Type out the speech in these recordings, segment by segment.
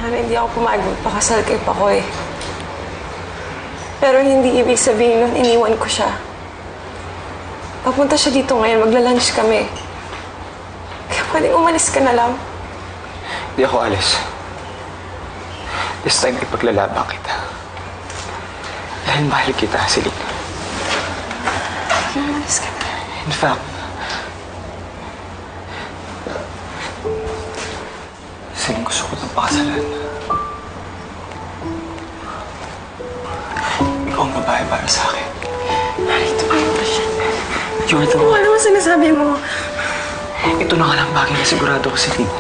Sana hindi ako pumayag magpakasal kay Pakoy. Pero hindi ibig sabihin nun iniwan ko siya. Papunta siya dito ngayon, magla-lunch kami. Kaya pwedeng umalis ka na lang. Hindi ako alis. This time, ipaglalabang kita. Dahil mahal kita, Celine. Umalis ka na. In fact, Celine, gusto ko itong pakasalan. Ikaw ang babae para sa akin. Narito pa mo siya. You're the one. Ano mo sinasabi mo? Ito na nga lang bagay na sigurado ko, Celine.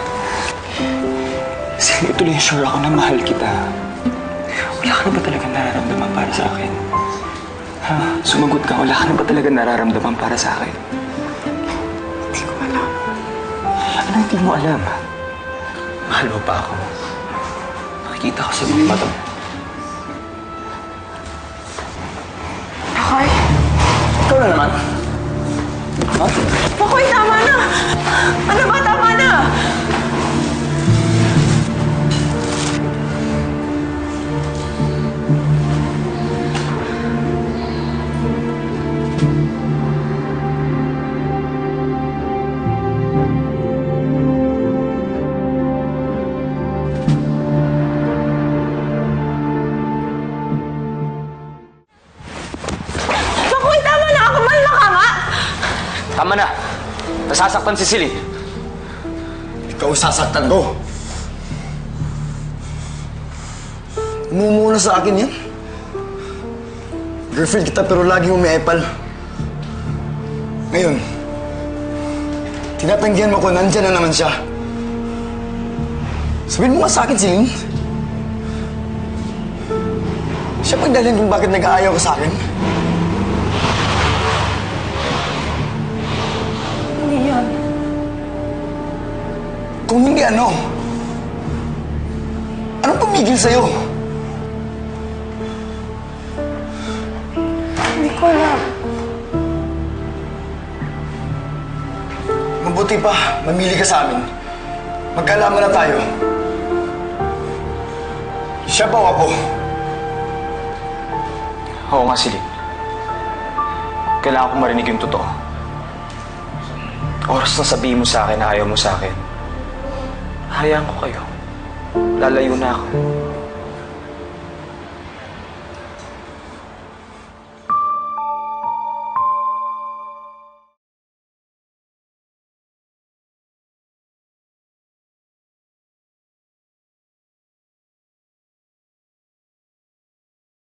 Celine, ituloy sure ako na mahal kita. Wala ka na ba talagang nararamdaman para sa akin? Ha? Sumagot ka, wala ka na ba talagang nararamdaman para sa akin? Hindi ko alam. Ano hindi mo alam? Mahal mo pa ako. Nakikita ko sa mga mata mo. Pakoy? Ikaw na naman. Ha? Pakoy, tama na! Ano ba? Tama na! Tama na! Nasasaktan si Celine. Ikaw sasaktan ko. Umumuna sa akin yan. Girlfriend kita pero lagi umiepal. Ngayon, tinatanggihan mo ko, nandyan na naman siya. Sabihin mo nga sa akin, Celine. Siya pagdalhin kung bakit nag-aayaw ka sa akin. Kung hindi ano? Anong pumigil sa'yo? Hindi ko alam. Mabuti pa, mamili ka sa amin. Magkalaman na tayo. Siya ba o ako? Oo nga, Celine. Kailangan ko marinig yung totoo. Oras na sabihin mo sa akin na ayaw mo sa akin. Hayaan ko kayo. Lalayo na ako.